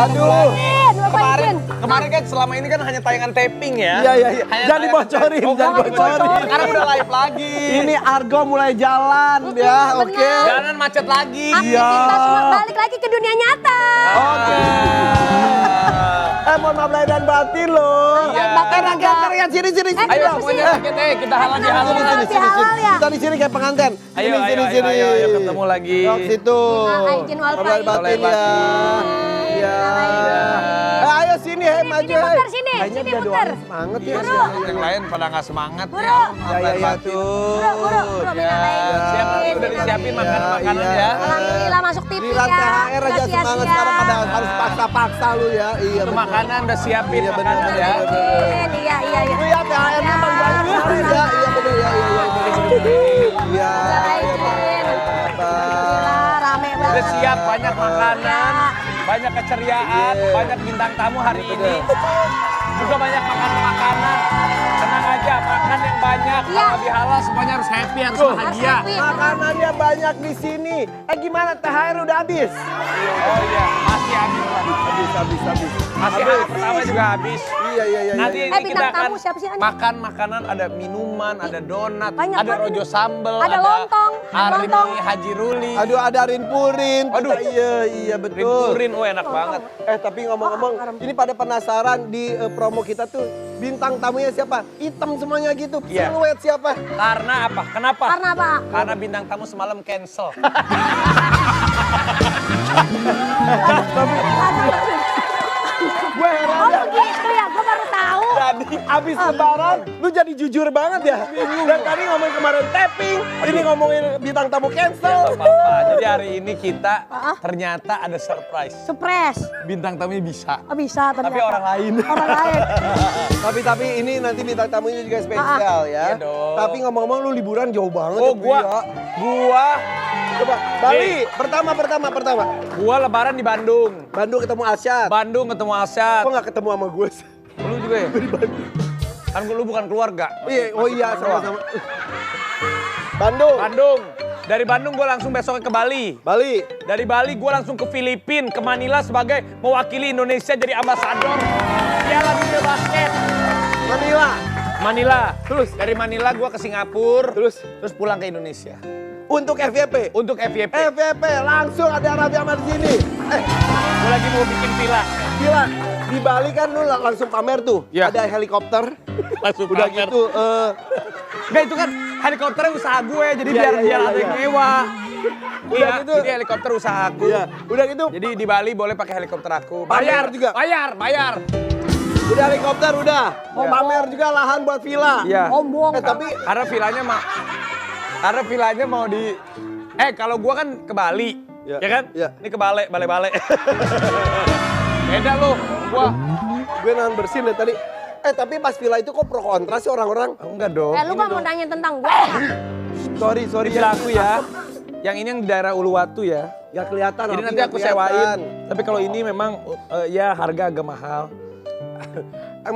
Aduh. Kemarin kan selama ini kan hanya tayangan taping ya. Iya. Jangan dibocorin, jangan dibocorin. Sekarang udah live lagi. Ini Argo mulai jalan ya, oke. Jalanan macet lagi. Aktivitas balik lagi ke dunia nyata. Oke. Mohon maaf lahir dan batin loh. Iya. Rakyat, sini. Ayo semuanya kita halal di halal. Kita di sini kayak pengantin. Ayo ketemu lagi. Ke situ. Izin wal Lahir batin ya. Ya. Ayo sini, maju. Putar sini, Kayaknya sini dia putar. doang semangat ya. Yang lain pada nggak semangat Buru. ya. Buru, Siap, udah disiapin makanan ya. Alhamdulillah masuk TV Di ya. THR aja Nggak semangat sia-sia. sekarang pada harus paksa lu ya. Iya Itu makanan udah siapin Iya, benar, makanan ya. Iya. Itu ya THR-nya Bang Bayu. Iya bener ya. Iya. Alhamdulillah rame banget. Udah siap banyak makanan, banyak keceriaan, banyak bintang tamu hari ini. Juga banyak makanan. Tenang aja, makan yang banyak. Kalau lebih halal semuanya harus happy, harus bahagia. Makanannya banyak di sini. Gimana THR udah habis? Oh iya, masih habis. Habis. Masih hari pertama juga habis. Iya. Nanti ini kita bintang akan tamu siapa sih, Ani? makan makanan, ada minuman, ada donat, Banyak ada banget. rojo sambel, Ada lontong, Arni, lontong. Haji Ruli. Aduh ada Rinpurin. Aduh. Iya betul. Rinpurin, enak banget. Tapi ngomong-ngomong, ini pada penasaran di promo kita tuh bintang tamunya siapa? Hitam semuanya gitu. Iya. Siluet siapa? Karena apa? Kenapa? Karena apa? Karena bintang tamu semalam cancel. Gue heran Oh ya. begitu ya, gue baru tahu. Jadi abis lebaran, lu jadi jujur banget ya. Dan tadi ngomongin kemarin tapping, ini ngomongin bintang tamu cancel. Apa-apa. Jadi hari ini kita ternyata ada surprise. Surprise. Bintang tamunya bisa. Oh bisa ternyata. Tapi orang lain. Orang lain. Tapi ini nanti bintang tamunya juga spesial ya. Iya dong. Tapi ngomong-ngomong lu liburan jauh banget Oh, ya, Pria. gua Coba, Bali, pertama. Gua lebaran di Bandung. Bandung ketemu Asyad. Bandung ketemu Asyad. Kok gak ketemu sama gue sih? Lu juga ya? Kan lu bukan keluarga. Oh iya, sama-sama. Bandung. Dari Bandung gue langsung besoknya ke Bali. Bali. Dari Bali gue langsung ke Filipina, ke Manila sebagai mewakili Indonesia jadi ambasador Piala Dunia Basket. Manila. Terus dari Manila gue ke Singapura. Terus pulang ke Indonesia. Untuk FYP. Untuk FYP. FYP, langsung ada Raffi Ahmad di sini. Gue lagi mau bikin villa. Gila, di Bali kan lu langsung pamer tuh. Iya. Ada helikopter. Langsung Udah pamer. gitu, Nggak, itu kan helikopternya usaha gue, jadi Iya, biar iya, ada iya. yang nyewa. Udah Iya, gitu. jadi helikopter usaha aku. Iya. Udah gitu, Jadi di Bali boleh pakai helikopter aku. Bayar juga? Bayar. udah helikopter udah. Mau Iya. pamer juga lahan buat villa. Iya. Sombong. Tapi Karena villanya mau di... kalau gua kan ke Bali, Iya. ya kan? Iya. Ini ke Bale. Beda lu, gua. gue nahan bersin deh tadi. Tapi pas villa itu kok pro kontra sih orang-orang? Enggak dong. Lu kok mau nanya tentang gue? Sorry Villa aku ya. Yang ini yang di daerah Uluwatu ya. Gak kelihatan. Jadi Raffi, nanti nggak aku kelihatan. sewain. Tapi kalau ini memang ya harga agak mahal.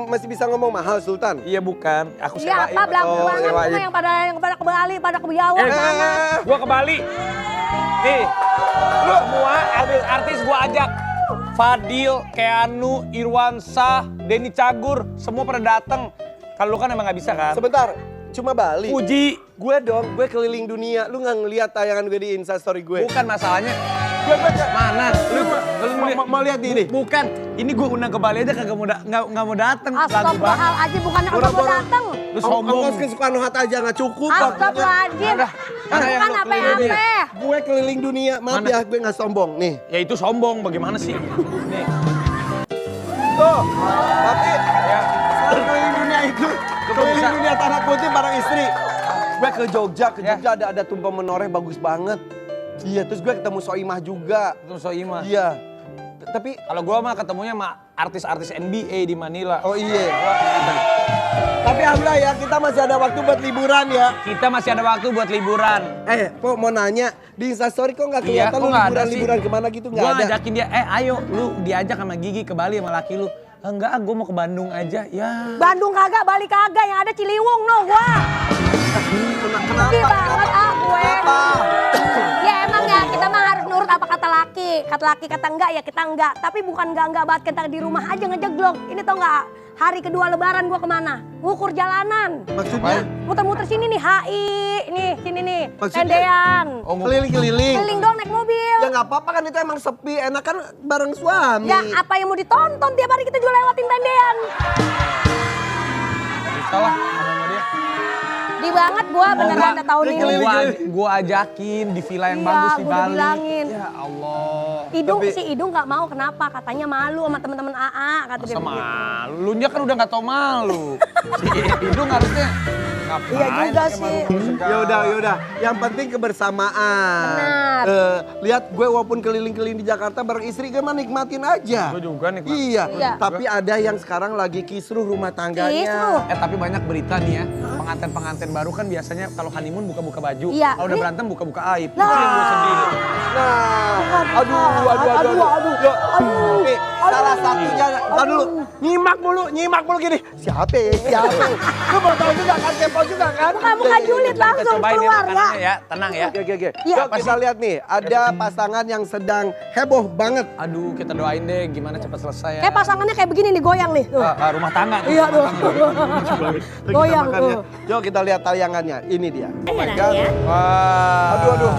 Masih bisa ngomong mahal Sultan? Iya bukan, aku Iya sewain. apa belagu banget sewain. semua yang pada ke Bali, pada ke Biawak mana? Gua ke Bali. Nih, semua artis gua ajak. Fadil, Keanu, Irwansyah, Denny Cagur, semua pada datang. Kalau lu kan emang nggak bisa kan? Sebentar, cuma Bali. Puji, Gue dong, gue keliling dunia. Lu gak ngeliat tayangan gue di Instastory gue? bukan masalahnya. Gue Mana? Lu mau lihat ini? Bukan, ini gua undang ke Bali aja kagak mau datang. Astagfirullahaladzim, bukannya udah mau datang. Lu sombong. Ongkos ke Soekarno-Hatta aja gak cukup. Astagfirullahaladzim. Mana yang Bukan lu apa-apa. Gue keliling dunia, maaf Mana? ya gue gak sombong. Nih, Ya itu sombong, bagaimana sih? Nih, tuh. Tapi ya. selain keliling dunia itu, keliling bisa. dunia tanah putih bareng istri. Gue ke Jogja, Ya. ada tumpeng menoreh bagus banget. Iya, terus gue ketemu Soimah juga. Itu Soimah. Iya. Tapi, Kalau gua mah ketemunya sama artis-artis NBA di Manila. oh iya. Tapi alhamdulillah ya, kita masih ada waktu buat liburan ya. Kita masih ada waktu buat liburan. Kok mau nanya, di Instastory kok gak Iya, kelihatan kok lu nggak ada liburan-liburan sih? kemana gitu Gua gak ada. ngajakin dia, ayo lu diajak sama Gigi ke Bali sama laki lu. Enggak, gue mau ke Bandung aja. Ya. Bandung kagak, Bali kagak, yang ada Ciliwung no gua. Sedih banget gue. Ya emang ya, kita mah harus nurut apa kata laki. kata laki kata enggak ya kita enggak. Tapi bukan enggak banget kita di rumah aja ngejeglok. Ini tau enggak? Hari kedua lebaran gua kemana? Ngukur jalanan. Maksudnya? Muter-muter sini nih HI, nih sini nih. Maksudnya? Tendean. Keliling-keliling. Keliling dong naik mobil. Ya nggak apa-apa kan itu emang sepi, enak kan bareng suami. Ya apa yang mau ditonton tiap hari kita juga lewatin tendean. Bisa lah ngomong sama dia. Di banget gua beneran ada tahun ini. Gua ajakin di villa yang Iya, bagus di gua udah Bali. bilangin. Ya Allah. Idung Tapi- si Idung nggak mau kenapa? Katanya malu sama teman-teman AA kata dia Sama begitu. lu nya kan udah gak tau malu. Si Hidung harusnya ngapain? Iya juga pakai sih. malu-malu segala. Ya udah. Yang penting kebersamaan. Benar. Lihat gue walaupun keliling-keliling di Jakarta bareng istri gue mah nikmatin aja. Gue juga nikmat. Iya. Iya. Tapi ada yang sekarang lagi kisruh rumah tangganya. Kisruh. Tapi banyak berita nih ya, pengantin-pengantin baru kan biasanya kalau honeymoon buka-buka baju. Iya. Kalau udah Ini- berantem buka-buka aib. Nah. Itu yang gue sedih. Nah, aduh. Nih, salah satunya, ntar dulu, nyimak mulu gini. Siapa ya? Lu mau tahu juga kan, kepo juga kan? Muka julid Kita langsung cobain ya keluar ya. makanannya ya, tenang ya. Oke. Iya. Yuk kita lihat nih, ada pasangan yang sedang heboh banget. Aduh, kita doain deh gimana cepat selesai ya. Kayak pasangannya kayak begini nih goyang nih. Tuh. Rumah tangga. Iya tuh. Kita Goyang makannya. tuh. Yuk kita lihat tayangannya, ini dia. Oh my Enak God. ya. Wah. Aduh.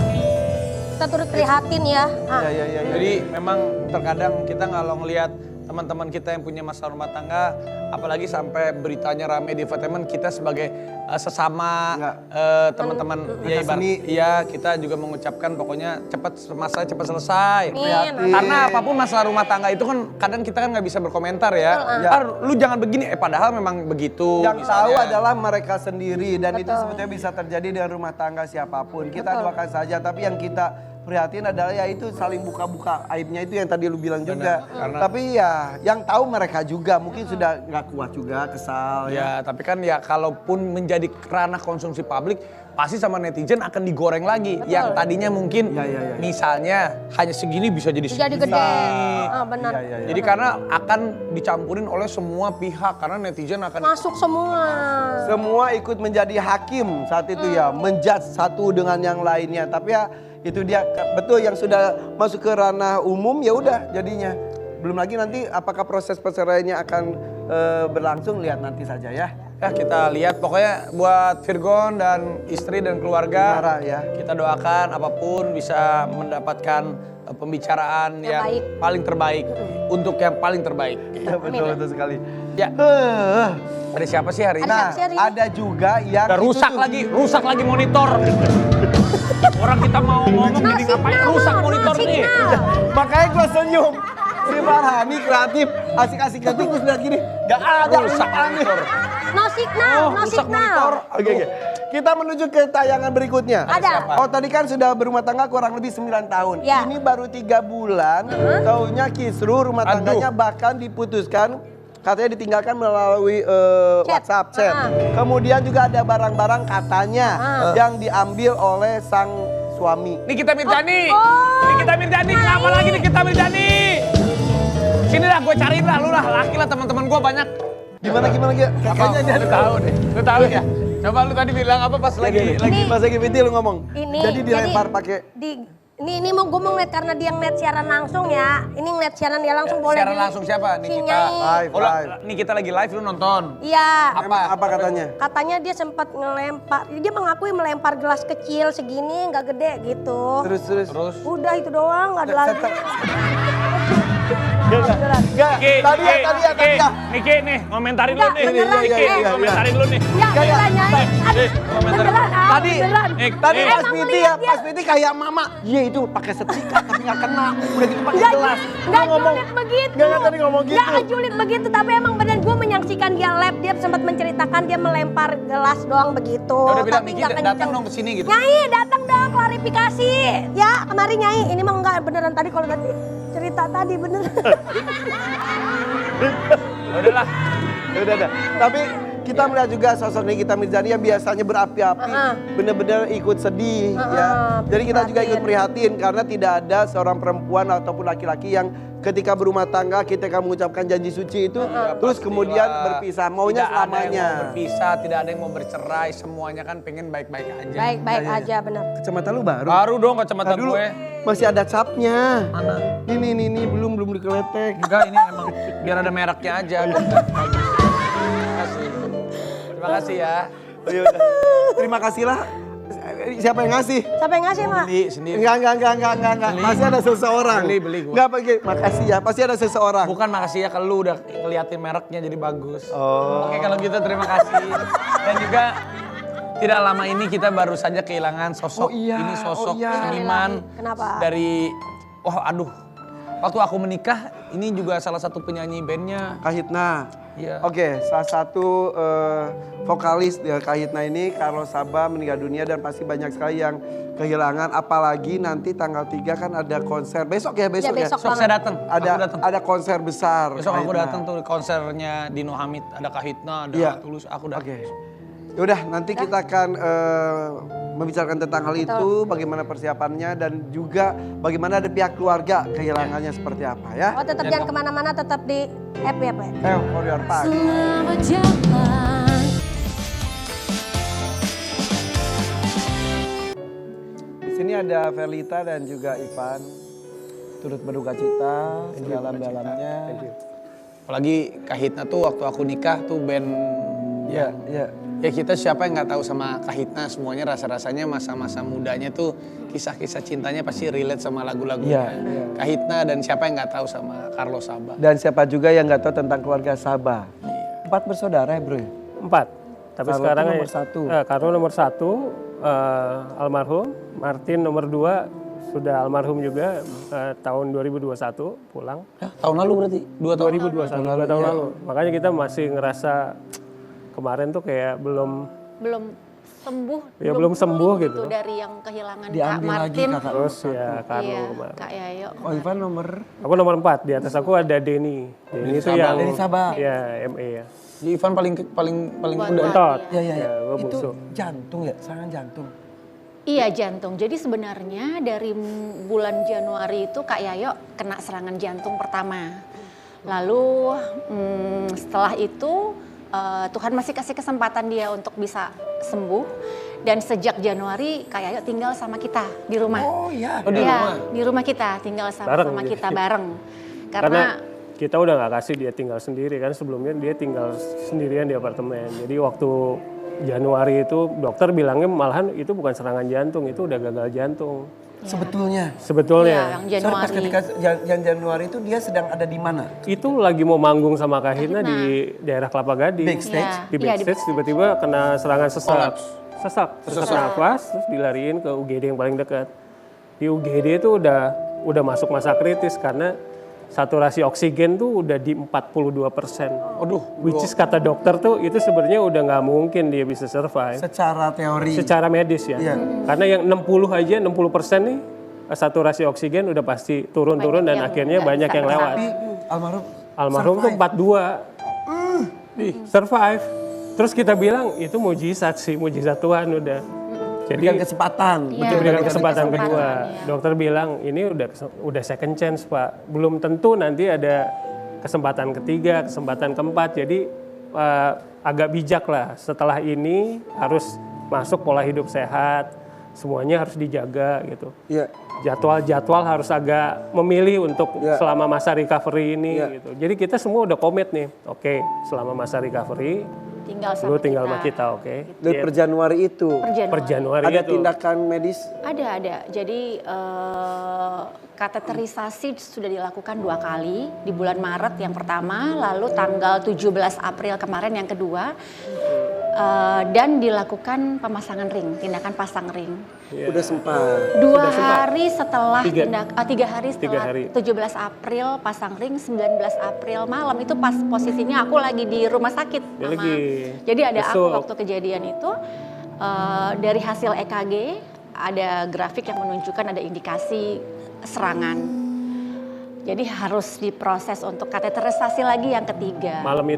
Kita turut prihatin ya. Ah. Ya. Jadi memang terkadang kita kalau ngelihat teman-teman kita yang punya masalah rumah tangga, apalagi sampai beritanya rame di entertainment, kita sebagai sesama Ya. teman-teman Mereka ya ibarat, seni. iya kita juga mengucapkan pokoknya masalah cepat selesai. Amin. Karena apapun masalah rumah tangga itu kan kadang kita kan nggak bisa berkomentar ya. Ya. Lu jangan begini, padahal memang begitu. Yang misalnya. tahu adalah mereka sendiri dan itu Betul. sebetulnya bisa terjadi dengan rumah tangga siapapun. Kita Betul. doakan saja, tapi yang kita prihatin adalah ya itu saling buka-buka aibnya itu yang tadi lu bilang juga. karena- Tapi ya yang tahu mereka juga mungkin sudah nggak kuat juga, kesal ya. Ya, tapi kan ya kalaupun menjadi ranah konsumsi publik, pasti sama netizen akan digoreng lagi. Yang tadinya mungkin Ya. misalnya hanya segini bisa jadi Jadi segini. gede. Ah, benar. Iya. Jadi karena akan dicampurin oleh semua pihak karena netizen akan Masuk semua. Semua ikut menjadi hakim saat itu ya, menjudge satu dengan yang lainnya. Tapi ya itu dia betul yang sudah masuk ke ranah umum ya udah jadinya. Belum lagi nanti apakah proses perceraiannya akan berlangsung, lihat nanti saja ya. ya kita lihat pokoknya buat Virgon dan istri dan keluarga Nara, ya. kita doakan apapun bisa mendapatkan pembicaraan Yang yang baik. paling terbaik untuk yang paling terbaik. Ya, betul sekali. Ya, ada siapa sih hari ini? Nah, siapa sih hari ini? ada juga yang Udah itu rusak lagi monitor. Orang kita mau ngomong jadi ngapain rusak monitor nih. Makanya gue senyum. Sri Farhani kreatif, asik-asik ketik terus lihat gini. Gak ada Rusak monitor. No signal, no rusak monitor. signal. Oke. Kita menuju ke tayangan berikutnya. Ada. siapa? Oh tadi kan sudah berumah tangga kurang lebih 9 tahun. Ya. Ini baru 3 bulan. Taunya kisruh rumah Aduh. tangganya bahkan diputuskan. Katanya ditinggalkan melalui Chat. WhatsApp chat. Kemudian juga ada barang-barang katanya yang diambil oleh sang suami. Nikita Mirzani. Oh. Nikita Mirzani, kenapa lagi Nikita Mirzani? Sini lah, gue cariin lah, lu lah, laki lah teman-teman gue banyak. Gimana Kayaknya dia Lu tahu deh, lu tahu ya. Coba lu tadi bilang apa pas lagi Ini- Mas Egi Fiti lu ngomong. Ini Jadi dilempar pakai ini mau gue mau ngeliat karena dia ngeliat siaran langsung ya. Ini ngeliat siaran dia langsung boleh. siaran langsung siapa? Si Nikita. Nyai. live. Oh, Nikita lagi live lu nonton. Iya. Apa katanya? Katanya dia sempat ngelempar, dia mengakui melempar gelas kecil segini nggak gede gitu. Terus. Udah Itu doang nggak ada lagi. Enggak, tadi ya. Niki nih, ngomentarin lu Enggak, nih. beneran, Niki, iya. ngomentarin lu nih. Ya beneran Nyai. Aduh, komentar. beneran. Tadi beneran. Tadi Nih. Mas Emang Fiti lihat ya, dia. Mas Fiti kayak mama. Iya itu pakai setrika tapi nggak kena. Udah gitu pakai Nggak gelas. nggak ngomong. julid begitu. Nggak tadi ngomong gitu. Nggak julid begitu, tapi emang benar gue menyaksikan dia lab, dia sempat menceritakan dia melempar gelas doang begitu. Ya udah bilang, Tapi Niki nggak datang kenceng. dong ke sini gitu. Nyai, datang dong klarifikasi. Ya, kemarin Nyai, ini mah enggak beneran tadi kalau tadi cerita tadi beneran. Udahlah. Ya udah. Tapi Kita melihat juga sosok Nikita Mirzani yang biasanya berapi-api, benar-benar ikut sedih ya. Jadi kita juga ikut prihatin karena tidak ada seorang perempuan ataupun laki-laki yang ketika berumah tangga ketika mengucapkan janji suci itu terus kemudian berpisah, maunya Tidak ada yang selamanya. mau berpisah, tidak ada yang mau bercerai, semuanya kan pengen baik-baik aja. Baik-baik aja benar. Kacamata lu baru. Baru dong kacamata Nah, dulu gue. masih ada capnya. Mana? Ini belum dikeletek. Enggak, ini emang biar ada mereknya aja. Terima kasih. Terima kasih ya. Oh, ya udah. Terima kasihlah. Siapa yang ngasih? Siapa yang ngasih, Mak? Beli sendiri. Enggak. Pasti ada seseorang. Beli gua. Enggak pergi. Makasih ya. Pasti ada seseorang. Bukan makasih ya, kalau lu udah ngeliatin mereknya jadi bagus. Oh. Oke, kalau gitu terima kasih. Dan juga tidak lama ini kita baru saja kehilangan sosok. Oh iya, Ini sosok oh iya. seniman. Kenapa? Dari, waktu aku menikah ini juga salah satu penyanyi bandnya. Kahitna. Iya. Oke, salah satu vokalis ya, Kahitna ini Carlos Saba meninggal dunia dan pasti banyak sekali yang kehilangan. Apalagi nanti tanggal 3 kan ada konser. Besok ya. besok Besok saya datang. Aku datang. Ada konser besar. Besok aku Kahitna. datang tuh konsernya Dino Hamid, ada Kahitna, ada Iya. Tulus, aku datang. Oke. Yaudah, nanti kita akan membicarakan tentang hal itu, bagaimana persiapannya dan juga bagaimana ada pihak keluarga kehilangannya seperti apa ya. Oh, tetap jangan kemana-mana, tetap di app ya, Pak? For your part. Selamat jalan. Di sini ada Velita dan juga Ivan. Turut berduka cita sedalam-dalamnya. Apalagi Kahitna tuh waktu aku nikah tuh band. Iya. Ya kita siapa yang nggak tahu sama Kahitna, semuanya rasa-rasanya masa-masa mudanya tuh kisah-kisah cintanya pasti relate sama lagu-lagunya Iya. Kahitna, dan siapa yang nggak tahu sama Carlos Saba. Dan siapa juga yang nggak tahu tentang keluarga Saba. 4 bersaudara ya bro? 4. Tapi Carlo sekarang itu nomor 1. Carlo nomor 1, almarhum. Martin nomor 2 sudah almarhum juga, tahun 2021 pulang. Tahun lalu berarti? 2 tahun 2021, 2 tahun lalu. Makanya kita masih ngerasa kemarin tuh kayak belum sembuh. Ya, belum sembuh pulih gitu. Dari yang kehilangan Kak Diambil lagi Martin. kakak. terus ya Carlo Iya, kemarin. Kak Yayo. Oh Ivan nomor? Aku nomor 4, di atas aku ada Denny. Denny itu yang Denny Saba. Ya, MA ya. Jadi Ivan paling Buat udah. Martin. Entot. Ya. Ya, gua Itu busuk. jantung ya, serangan jantung. Iya, jantung. Jadi sebenarnya dari bulan Januari itu Kak Yayo kena serangan jantung pertama. Lalu setelah itu Tuhan masih kasih kesempatan dia untuk bisa sembuh. Dan sejak Januari Kak Yayo tinggal sama kita di rumah. Oh iya. Oh, di Iya, rumah? di rumah kita tinggal sama Bareng. kita bareng. Karena kita udah nggak kasih dia tinggal sendiri kan, sebelumnya dia tinggal sendirian di apartemen. Jadi waktu Januari itu dokter bilangnya malahan itu bukan serangan jantung, itu udah gagal jantung. Sebetulnya. Iya, Sebetulnya yang Sorry, pas Januari. ketika Januari itu dia sedang ada di mana? itu lagi mau manggung sama Kahitna di daerah Kelapa Gading. Backstage? Iya. Di backstage tiba-tiba kena serangan sesak. Sesak nafas, terus dilariin ke UGD yang paling dekat. Di UGD itu udah masuk masa kritis karena saturasi oksigen tuh udah di 42%. Aduh, Which is kata dokter tuh itu sebenarnya udah nggak mungkin dia bisa survive Secara teori. secara medis ya. Iya. Karena yang 60% nih saturasi oksigen udah pasti turun-turun dan yang akhirnya nggak banyak bisa yang lewat. Tapi almarhum. Almarhum tuh 42. Survive. Terus kita bilang itu mujizat sih, mujizat Tuhan udah. Jadi Berikan kesempatan. Iya. diberikan kesempatan kesempatan, kedua. iya. Dokter bilang ini udah second chance Pak. Belum tentu nanti ada kesempatan ketiga, kesempatan keempat. Jadi agak bijak lah. Setelah ini harus masuk pola hidup sehat. Semuanya harus dijaga gitu. Iya. Jadwal harus agak memilih untuk Iya. selama masa recovery ini Iya. gitu. Jadi kita semua udah komit nih. Oke, selama masa recovery Tinggal sama lu tinggal sama kita, oke. Dan per Januari itu Per Januari ada itu. tindakan medis. Ada. Jadi kateterisasi sudah dilakukan 2 kali. Di bulan Maret yang pertama, lalu tanggal 17 April kemarin yang kedua. Dan dilakukan pemasangan ring, tindakan pasang ring. Udah sempat. 2 hari setelah 3 hari setelah hari. 17 April pasang ring, 19 April malam itu pas posisinya aku lagi di rumah sakit. Dia lagi Jadi ada aku besuk. waktu kejadian itu dari hasil EKG ada grafik yang menunjukkan ada indikasi serangan. Jadi harus diproses untuk kateterisasi lagi yang ketiga. Malam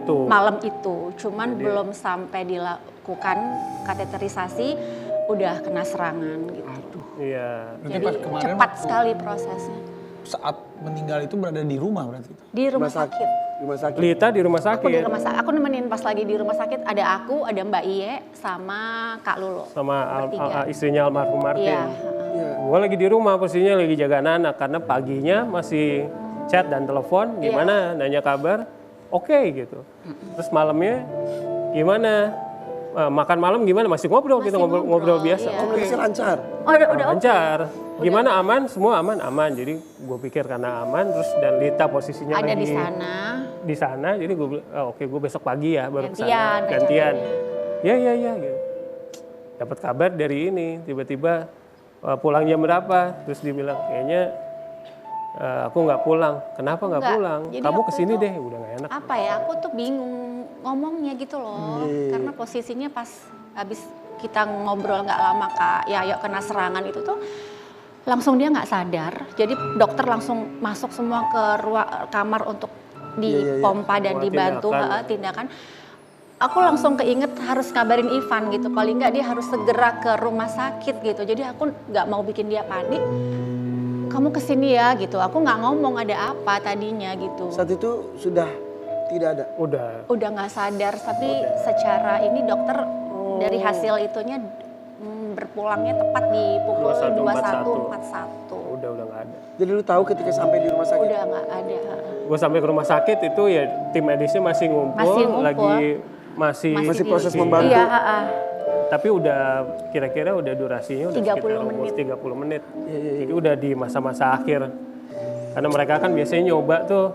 itu. Cuman belum sampai dilakukan kateterisasi udah kena serangan gitu. Iya. Berarti Jadi pas kemarin cepat sekali prosesnya. saat meninggal itu berada di rumah berarti itu. Di rumah sakit. Rumah sakit. Lita di rumah Aku di sakit rumah sakit. Aku nemenin pas lagi di rumah sakit ada aku, ada Mbak Iye sama Kak Lulu. sama Bertiga. istrinya almarhum Martin. Iya. Gue lagi di rumah posisinya lagi jaga anak karena paginya masih chat dan telepon gimana nanya kabar oke gitu. Terus malamnya gimana makan malam gimana masih ngobrol kita ngobrol biasa. iya. Komunikasi lancar. Oh, udah oke. Lancar. Gimana aman? Semua aman. Jadi gue pikir karena aman terus dan Lita posisinya Ada lagi di sana. di sana. Jadi gue bilang oke gue besok pagi ya baru Gantian, kesana. Gantian. rencananya. Ya gitu. Dapat kabar dari ini tiba-tiba pulang jam berapa? Terus dibilang kayaknya aku nggak pulang. Kenapa nggak Nggak. pulang? Jadi Kamu waktu kesini itu deh udah nggak enak. Apa ya, aku tuh bingung ngomongnya gitu loh. Karena posisinya pas habis kita ngobrol nggak lama Kak Yayo kena serangan itu tuh langsung dia nggak sadar. Jadi dokter langsung masuk semua ke ruang kamar untuk dipompa dan Semua dibantu tindakan. tindakan. Aku langsung keinget harus kabarin Ivan gitu. Paling nggak dia harus segera ke rumah sakit gitu. Jadi aku nggak mau bikin dia panik. Kamu kesini ya gitu. Aku nggak ngomong ada apa tadinya gitu. Saat itu sudah tidak ada. Udah Nggak sadar, tapi secara ini dokter dari hasil itunya berpulangnya tepat di pukul 21.41. udah nggak ada. Jadi lu tahu ketika sampai di rumah sakit. Udah nggak ada. Gue sampai ke rumah sakit itu ya tim medisnya masih ngumpul. Lagi masih proses di- membantu. Iya, tapi udah kira-kira udah durasinya udah 30 sekitar umur menit. 30 menit. Jadi udah di masa-masa akhir. Karena mereka kan biasanya nyoba tuh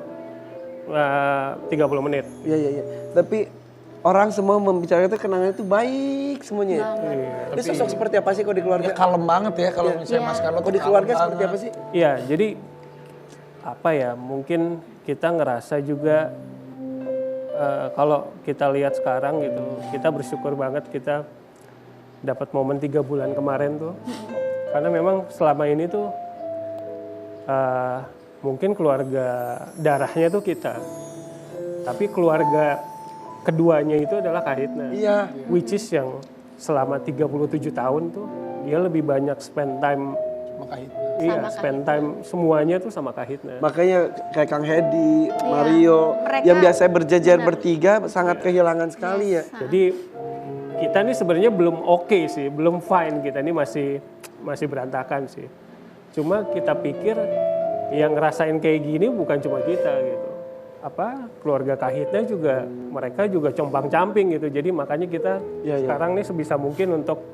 30 menit. Iya. Tapi orang semua membicarakan itu kenangan itu baik semuanya. Ini sosok seperti apa sih kok di keluarga? Ya kalem banget ya kalau misalnya Mas Carlo Kok tuh di keluarga kalem seperti apa banget. sih? Iya, jadi apa ya? Mungkin kita ngerasa juga kalau kita lihat sekarang gitu, kita bersyukur banget kita dapat momen 3 bulan kemarin tuh. Karena memang selama ini tuh mungkin keluarga darahnya tuh kita. Tapi keluarga keduanya itu adalah Kak Hitna. Iya. Which is yang selama 37 tahun tuh dia lebih banyak spend time. Makanya Iya, spend time semuanya tuh sama Kak Hitna. Makanya kayak Kang Hedi, Mario, mereka yang biasanya berjejer bertiga sangat kehilangan sekali ya. Jadi kita nih sebenarnya belum oke sih, belum fine, kita ini masih berantakan sih. Cuma kita pikir yang ngerasain kayak gini bukan cuma kita gitu. Keluarga Kak Hitna juga mereka juga compang-camping gitu. Jadi makanya kita sekarang nih sebisa mungkin untuk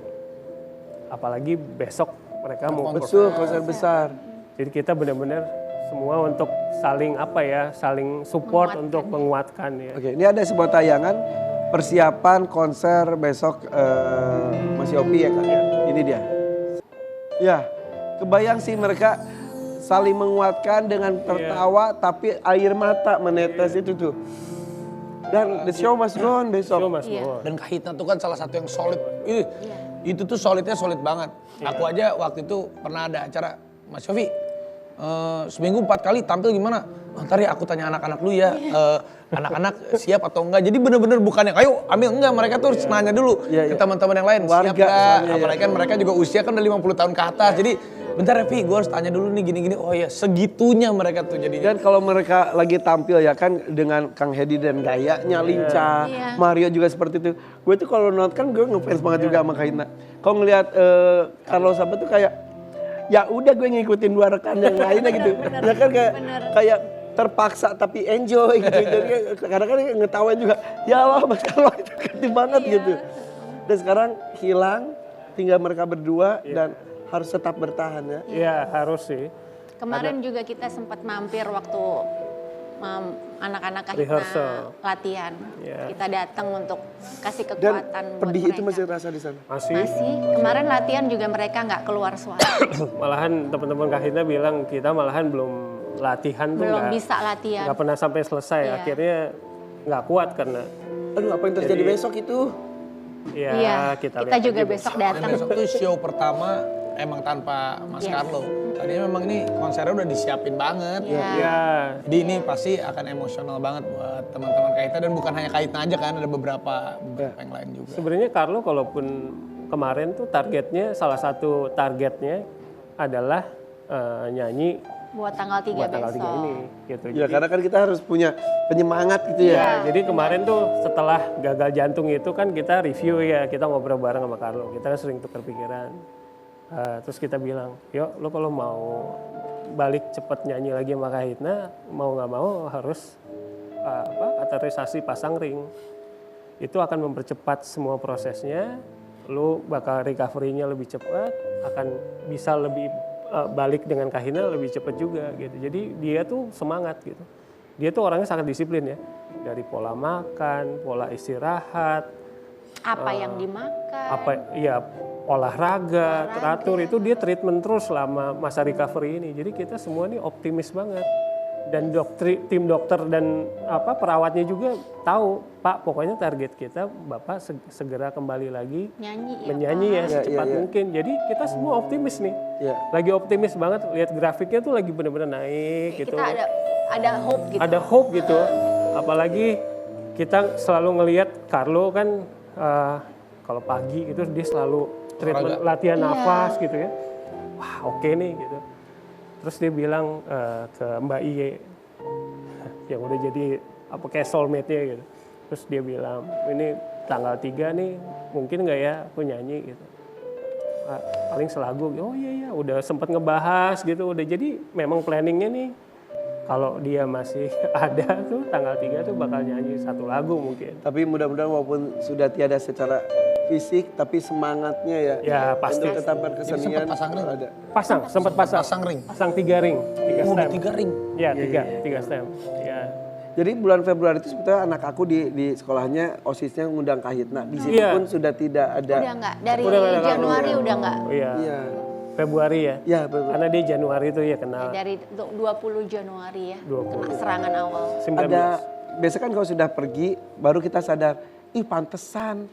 apalagi besok mereka mau Betul, konser besar. Jadi kita benar-benar semua untuk saling saling support untuk menguatkan ya. Oke, ini ada sebuah tayangan persiapan konser besok Mas Yopi ya Kak. Ini dia. Ya, kebayang sih mereka saling menguatkan dengan tertawa tapi air mata menetes itu tuh. Dan the show must go on besok. Show must go on. Dan Kak Hitna tuh kan salah satu yang solid. Itu tuh solidnya solid banget. Aku aja waktu itu pernah ada acara, Mas Yofi, seminggu 4 kali tampil gimana? Ntar ya aku tanya anak-anak lu ya, anak-anak siap atau enggak. Jadi bener-bener bukan yang ayo ambil enggak, mereka tuh harus nanya dulu ke teman-teman yang lain. Warga siap enggak? soalnya, Apalagi kan mereka juga usia kan udah 50 tahun ke atas. Jadi bentar ya Vi, gue harus tanya dulu nih gini-gini. Oh ya segitunya mereka tuh jadinya. Dan kalau mereka lagi tampil ya kan dengan Kang Hedi dan gayanya lincah, Mario juga seperti itu. Gue tuh kalau nonton kan gue ngefans banget juga sama Kak Hitna. Kalau ngelihat Carlos Sabat tuh kayak ya udah gue ngikutin dua rekan yang lainnya gitu. Ya kan kayak terpaksa tapi enjoy gitu. Jadi kadang-kadang ngetawain juga. Ya Allah Mas Carlos itu keren banget gitu. Dan sekarang hilang, tinggal mereka berdua dan harus tetap bertahan ya. Iya harus sih. Kemarin juga kita sempat mampir waktu anak-anak Kak Hitna Rehearsal. latihan. Kita datang untuk kasih Dan kekuatan buat pedih mereka. itu masih rasa di sana. Masih. Kemarin latihan juga mereka nggak keluar suara. Malahan teman-teman Kak Hitna bilang kita malahan belum latihan tuh Belum bisa latihan. nggak pernah sampai selesai. Iya. Akhirnya nggak kuat karena Aduh apa yang terjadi besok itu? ya Iya, kita kita lihat juga aja besok Dan datang. besok tuh show pertama emang tanpa Mas Carlo. tadinya memang ini konsernya udah disiapin banget. Iya. Ya, Jadi ini pasti akan emosional banget buat teman-teman Kahitna, dan bukan hanya Kahitna aja kan, ada beberapa yang lain juga. sebenarnya Carlo kalaupun kemarin tuh targetnya, salah satu targetnya adalah nyanyi Buat tanggal 3 buat tanggal 3 besok. ini gitu. Ya karena kan kita harus punya penyemangat gitu ya. Ya, jadi kemarin tuh setelah gagal jantung itu kan kita review ya, kita ngobrol bareng sama Carlo, kita kan sering tukar pikiran. Terus kita bilang, yuk lo kalau mau balik cepet nyanyi lagi sama Kahitna, mau nggak mau harus kateterisasi pasang ring. Itu akan mempercepat semua prosesnya, lo bakal recovery-nya lebih cepat, akan bisa lebih balik dengan Kahitna lebih cepat juga gitu. Jadi dia tuh semangat gitu. Dia tuh orangnya sangat disiplin ya. Dari pola makan, pola istirahat, Apa yang dimakan? olahraga, teratur itu dia treatment terus selama masa recovery ini. Jadi kita semua nih optimis banget. Dan tim dokter dan perawatnya juga tahu, Pak, pokoknya target kita Bapak segera kembali lagi menyanyi ya secepat mungkin. Jadi kita semua optimis nih. Iya. Lagi optimis banget, lihat grafiknya tuh lagi benar-benar naik gitu. Kita ada hope gitu. Ada hope gitu. Apalagi kita selalu ngelihat Carlo kan kalau pagi itu dia selalu treatment latihan nafas gitu ya. Wah, oke nih gitu. Terus dia bilang ke Mbak Iye yang udah jadi kayak soulmate-nya gitu. Terus dia bilang, ini tanggal 3 nih mungkin nggak ya aku nyanyi gitu. Paling selagu, oh iya udah sempat ngebahas gitu. Udah jadi memang planningnya nih kalau dia masih ada tuh tanggal 3 tuh bakal nyanyi satu lagu mungkin. Tapi mudah-mudahan walaupun sudah tiada secara fisik, tapi semangatnya ya. Ya pasti. Untuk tetap Jadi berkesenian sempat pasang ring? ada. Sempat pasang. Pasang ring? Pasang 3 ring, 3 Oh, stem. 3 ring? Ya, 3 stem. Ya. Jadi bulan Februari itu sebetulnya anak aku di sekolahnya OSISnya ngundang Kahitna. Di situ Iya. pun sudah tidak ada. Udah enggak, dari Udah nggak ada Januari Carlo. udah enggak. Oh iya. Iya. Februari ya. Ya, betul. Karena dia Januari tuh ya kena Dari 20 Januari ya, 20. kena serangan awal. 19. Ada biasa kan kalau sudah pergi baru kita sadar, ih pantesan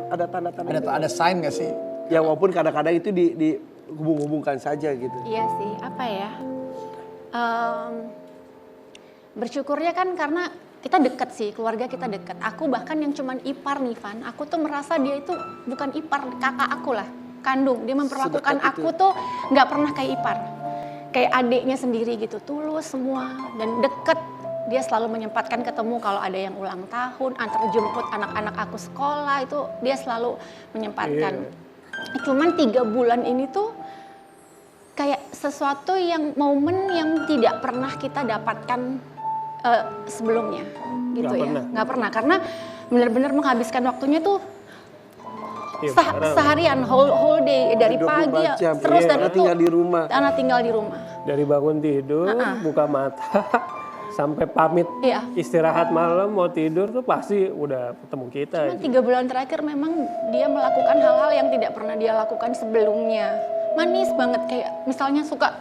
ada tanda-tanda. Ada sign gak sih? Ya walaupun kadang-kadang itu dihubung-hubungkan saja gitu. Iya sih, apa ya? Bersyukurnya kan karena kita deket sih, keluarga kita deket. Aku bahkan yang cuman ipar nih Van, aku tuh merasa dia itu bukan ipar, kakak aku lah, kandung. Dia memperlakukan Sedekat aku itu. tuh nggak pernah kayak ipar. Kayak adiknya sendiri gitu, tulus semua dan deket. Dia selalu menyempatkan ketemu kalau ada yang ulang tahun, antar jemput anak-anak aku sekolah, itu dia selalu menyempatkan. Cuman 3 bulan ini tuh kayak sesuatu yang momen yang tidak pernah kita dapatkan sebelumnya gitu nggak pernah karena benar-benar menghabiskan waktunya tuh seharian whole day dari 24 pagi jam. terus dan Anak itu tinggal di rumah. anak tinggal di rumah. Dari bangun tidur, buka mata, sampai pamit istirahat malam mau tidur tuh pasti udah ketemu kita. Cuman 3 bulan terakhir memang dia melakukan hal-hal yang tidak pernah dia lakukan sebelumnya. Manis banget kayak misalnya suka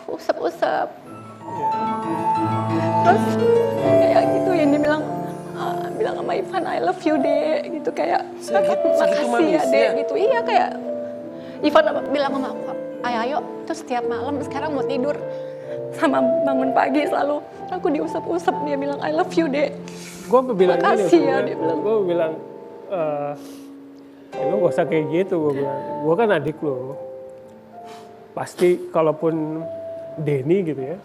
usap-usap. Terus kayak gitu yang dia bilang sama Ivan I love you dek gitu kayak makasih ya dek gitu. Iya kayak Ivan bilang sama aku ayo terus setiap malam sekarang mau tidur sama bangun pagi selalu aku diusap-usap dia bilang I love you dek. Gue bilang makasih ya dia bilang. Gue bilang lu gak usah kayak gitu, gue bilang. Gue kan adik lu. Pasti kalaupun Denny gitu ya,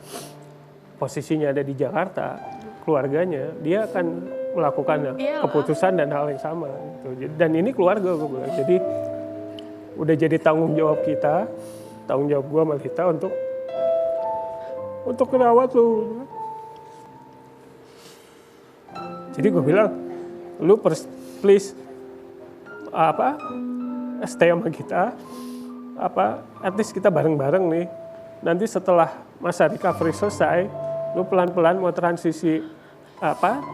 posisinya ada di Jakarta, keluarganya, dia akan melakukan keputusan dan hal yang sama. Gitu. Dan ini keluarga gue bilang. Jadi udah jadi tanggung jawab kita, tanggung jawab gue sama kita untuk merawat lu. Jadi gue bilang, lu please stay sama kita, at least kita bareng-bareng nih. Nanti setelah masa recovery selesai, lu pelan-pelan mau transisi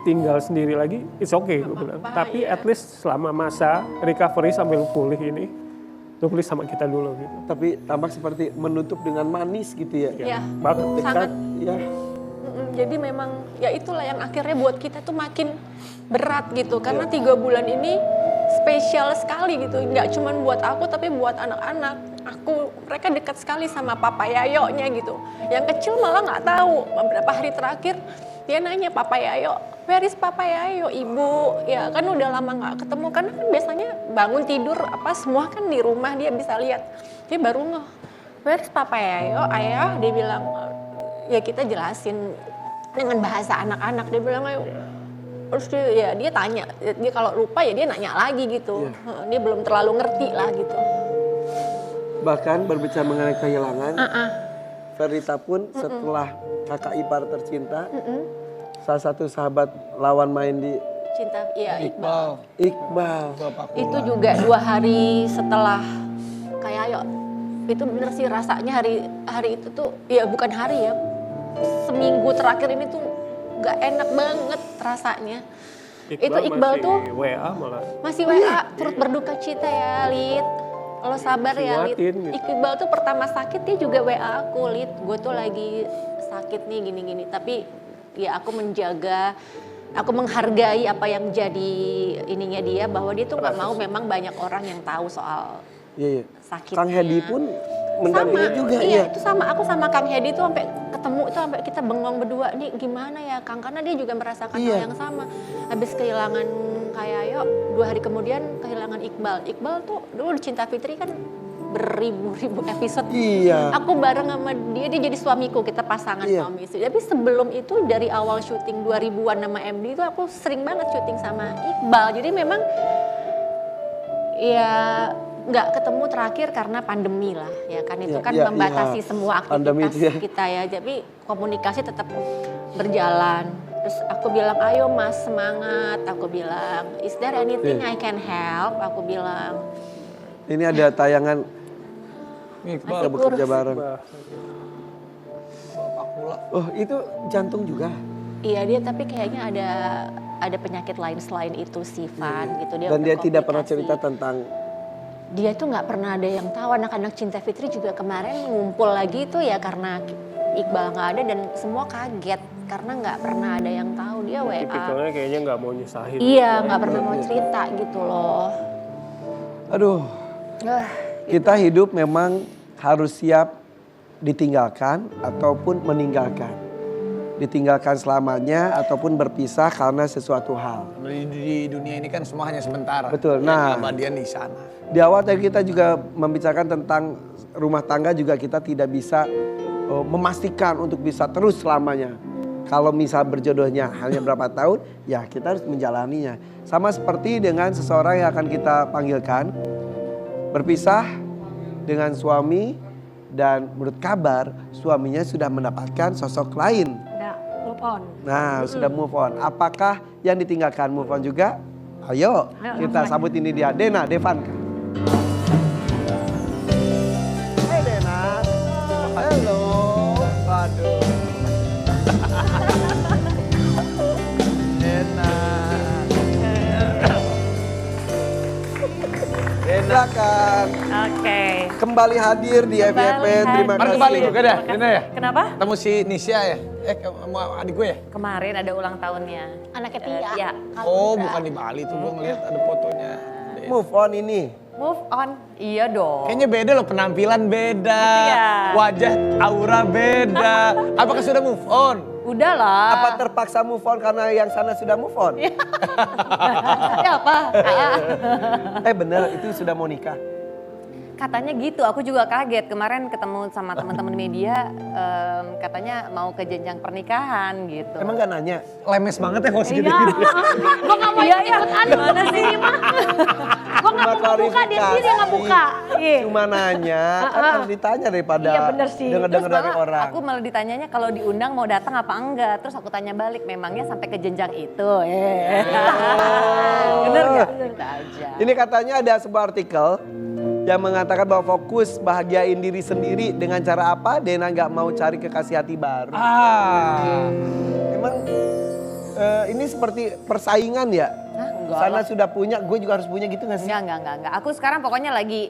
tinggal sendiri lagi, it's okay gue bilang. Tapi at least selama masa recovery sambil pulih ini, lu please sama kita dulu gitu. Tapi tampak seperti menutup dengan manis gitu ya. Iya. Banget. Dekat, ya. Jadi memang ya itulah yang akhirnya buat kita tuh makin berat gitu. Karena 3 bulan ini spesial sekali gitu. Nggak cuma buat aku tapi buat anak-anak. aku. Mereka dekat sekali sama Papa Yayonya gitu. Yang kecil malah nggak tahu. Beberapa hari terakhir dia nanya, Papa Yayo, where is Papa Yayo, Ibu? Ya kan udah lama nggak ketemu. Karena kan biasanya bangun tidur apa semua kan di rumah dia bisa lihat. Dia baru ngeh, where is Papa Yayo, Ayah? Dia bilang, ya kita jelasin dengan bahasa anak-anak. Dia bilang, ayo. Terus dia tanya, dia kalau lupa ya dia nanya lagi gitu. Dia belum terlalu ngerti lah gitu. Bahkan berbicara mengenai kehilangan, Verita pun setelah kakak ipar tercinta, salah satu sahabat lawan main di Cinta, iya Iqbal. Iqbal. Itu juga 2 hari setelah kayak Yayo. Itu bener sih rasanya hari itu tuh, ya bukan hari ya, seminggu terakhir ini tuh gak enak banget rasanya. Itu Iqbal masih tuh WA malah. masih WA, turut berduka cita ya Lid. Lo sabar ya Lid. Nguatin gitu. Iqbal tuh pertama sakit dia juga WA aku, Lid. Gue tuh lagi sakit nih gini-gini. Tapi ya aku menjaga, aku menghargai apa yang jadi ininya dia. Bahwa dia tuh gak mau memang banyak orang yang tahu soal Iya. sakitnya. Kang Hedi pun mendampingi juga. Iya, itu sama. Aku sama Kang Hedi tuh sampai ketemu itu sampai kita bengong berdua. Nih gimana ya Kang? Karena dia juga merasakan hal yang sama. Habis kehilangan kayak Ayo, 2 hari kemudian kehilangan Iqbal. Iqbal tuh dulu di Cinta Fitri kan beribu-ribu episode. Iya. Aku bareng sama dia jadi suamiku, kita pasangan suami istri. Tapi sebelum itu dari awal syuting 2000-an sama MD itu aku sering banget syuting sama Iqbal. Jadi memang ya nggak ketemu terakhir karena pandemi lah ya kan, itu kan membatasi semua aktivitas kita ya, jadi komunikasi tetap berjalan. Terus aku bilang, ayo Mas semangat, aku bilang, is there anything I can help, aku bilang. Ini ada tayangan kita Iqbal. bekerja bareng. Oh itu jantung juga? Iya dia, tapi kayaknya ada penyakit lain selain itu sih Van gitu. Dan dia tidak pernah komplikasi. cerita tentang. Dia tuh nggak pernah ada yang tahu. Anak-anak Cinta Fitri juga kemarin ngumpul lagi tuh ya karena Iqbal nggak ada dan semua kaget karena nggak pernah ada yang tahu dia WA. Tipikalnya kayaknya nggak mau nyusahin. Iya nggak pernah mau cerita gitu loh. Aduh, kita hidup memang harus siap ditinggalkan ataupun meninggalkan. Ditinggalkan selamanya ataupun berpisah karena sesuatu hal. Di dunia ini kan semua hanya sementara. Betul. Nah, Keabadian di sana. di awal tadi kita juga membicarakan tentang rumah tangga juga kita tidak bisa memastikan untuk bisa terus selamanya. Kalau misal berjodohnya hanya berapa tahun, ya kita harus menjalaninya. Sama seperti dengan seseorang yang akan kita panggilkan, berpisah dengan suami dan menurut kabar suaminya sudah mendapatkan sosok lain. Udah move on. Nah, sudah move on. Apakah yang ditinggalkan move on juga? Ayo, kita sambut ini dia, Dena Devanka. Hai Dena. Halo. Waduh. Dena. Dena kan. Oke. Kembali hadir di FYP. Terima Baru kasih. kembali juga dah, Dena ya? Kenapa? Ketemu si Nisha ya? Mau adik gue ya? Kemarin ada ulang tahunnya. Anaknya Tia. Iya. Oh, bukan di Bali tuh, gue ngeliat ada fotonya. Move on ini. Move on. Iya dong. Kayaknya beda loh, penampilan beda, Iya. wajah, aura beda. Apakah sudah move on? Udah lah. Apa terpaksa move on karena yang sana sudah move on? Ya apa? Bener, itu sudah mau nikah. Katanya gitu, aku juga kaget. Kemarin ketemu sama teman-teman media, katanya mau ke jenjang pernikahan gitu. Emang gak nanya? Lemes banget ya kalau segitu. Iya. Gue gak mau ikut-ikutan. Gimana sih? Gue gak buka, dia sendiri yang gak buka. Iya. Cuma nanya, kan harus ditanya daripada Iya, bener sih. denger-denger dari orang. Aku malah ditanyanya kalau diundang mau datang apa enggak. Terus aku tanya balik, memangnya sampai ke jenjang itu? Bener gak? Kita aja. Ini katanya ada sebuah artikel yang mengatakan bahwa fokus bahagiain diri sendiri dengan cara apa? Dena nggak mau cari kekasih hati baru. Emang ini seperti persaingan ya? Enggak Sana lah. sudah punya, gue juga harus punya gitu nggak sih? Enggak. Aku sekarang pokoknya lagi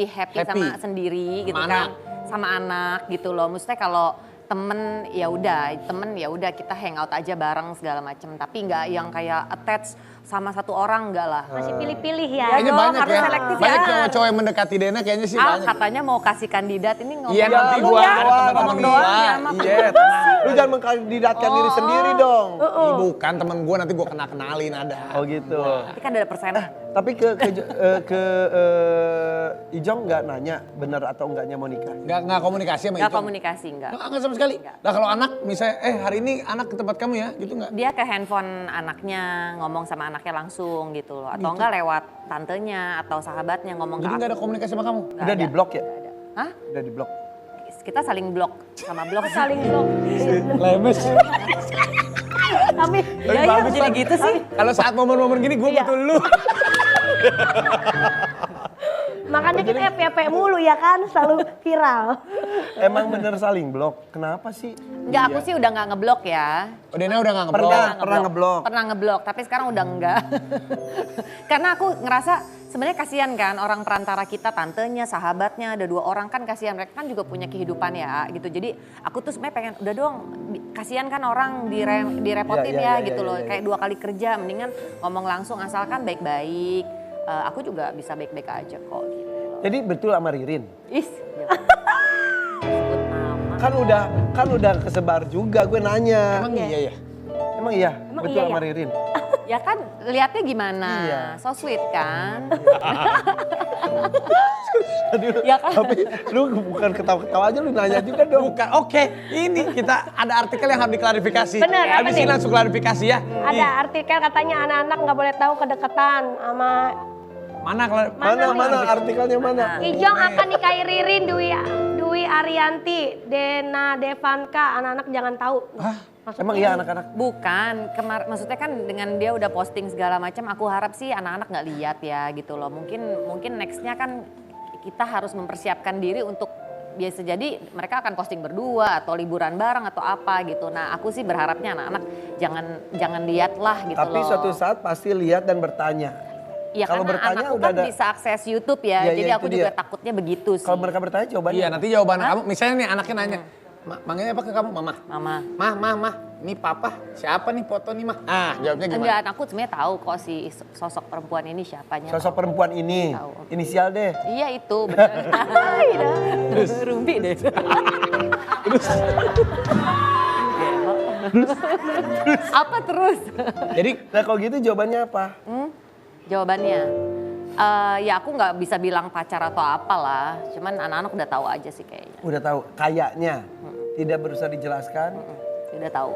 happy sama sendiri gitu Sama kan. Sama anak gitu loh. Maksudnya kalau temen ya udah kita hangout aja bareng segala macem, tapi nggak yang kayak attach sama satu orang, enggak lah. Masih pilih-pilih ya. Kayaknya dong, banyak harus ya. selektif ya. Banyak cowok-cowok yang mendekati Dena kayaknya sih banyak. Katanya mau kasih kandidat, ini ngomong Iya, nanti dulu gua ya. ada teman-teman Ngomong gua. doang ya sama Iya, tenang. Lu jangan mengkandidatkan diri sendiri dong. Ih, bukan temen gue, nanti gue kenalin ada. Oh gitu. Tapi kan ada persenan. Tapi ke Ijong nggak nanya benar atau enggaknya mau nikah? Nggak komunikasi sama Nggak Ijong? komunikasi, enggak. Nggak sama sekali? Nah kalau anak misalnya, hari ini anak ke tempat kamu ya, gitu nggak? Dia ke handphone anaknya, ngomong sama anaknya langsung gitu loh. Atau enggak lewat tantenya atau sahabatnya ngomong Jadi ke nggak aku. ada komunikasi sama kamu? Nggak Udah ada. di blok ya? Nggak ada. Hah? Udah di blok. Kita saling blok sama blok. Saling blok. Lemes. Tapi Iya, iya, jadi gitu sih. Kalau saat momen-momen gini gue Iya. betul lu. makanya kita FYP mulu ya kan, selalu viral. Emang bener saling blok? Kenapa sih? Enggak, aku sih udah nggak ngeblok ya. Oh Dena udah nggak ngeblok. Pernah ngeblok. Pernah ngeblok, tapi sekarang udah enggak. Karena aku ngerasa sebenarnya kasihan kan orang perantara kita, tantenya, sahabatnya, ada 2 orang kan kasihan. Mereka kan juga punya kehidupan ya gitu. Jadi aku tuh sebenarnya pengen, udah dong kasihan kan orang direpotin Iya, ya gitu loh. iya. Kayak 2 kali kerja, mendingan ngomong langsung asalkan baik-baik. Aku juga bisa baik-baik aja kok gitu. Jadi betul sama Ririn? Ih, sebut nama. Kan udah kesebar juga gue nanya. Emang iya ya? Emang iya? Emang Betul iya sama ya? Ririn? Ya kan lihatnya gimana, Iya. so sweet kan. Aduh, Ya kan? Tapi lu bukan ketawa-ketawa aja, lu nanya juga dong. Bukan, oke. Ini kita ada artikel yang harus diklarifikasi. Bener, apa Habis nih? ini langsung klarifikasi ya. Ada artikel katanya anak-anak nggak boleh tahu kedekatan sama Mana artikelnya mana? Ijong akan nikahi Ririn, Dwi Arianti, Dena Devanka, anak-anak jangan tahu. Maksudnya Emang iya anak-anak? Bukan, maksudnya kan dengan dia udah posting segala macam, aku harap sih anak-anak nggak lihat ya gitu loh. Mungkin nextnya kan kita harus mempersiapkan diri untuk biasa jadi mereka akan posting berdua atau liburan bareng atau apa gitu. Nah aku sih berharapnya anak-anak jangan lihat lah gitu Tapi loh. suatu saat pasti lihat dan bertanya. Ya kalau karena bertanya anakku udah kan ada. bisa akses YouTube ya, Iya, jadi iya, aku itu juga dia. takutnya begitu sih. Kalau mereka bertanya jawabannya. Iya nanti jawaban kamu, misalnya nih anaknya nanya, manggilnya apa ke kamu? Mama. Mama. Ini papa, siapa nih foto nih mah? Jawabnya gimana? Enggak, aku sebenarnya tahu kok si sosok perempuan ini siapanya. Sosok perempuan ini, Tahu. inisial deh. Iya itu benar. Rumpi deh. Apa terus? Jadi Nah kalau gitu jawabannya apa? Jawabannya, ya aku nggak bisa bilang pacar atau apalah. Cuman anak-anak udah tahu aja sih kayaknya. Udah tahu, kayaknya. Tidak berusaha dijelaskan. Udah tahu.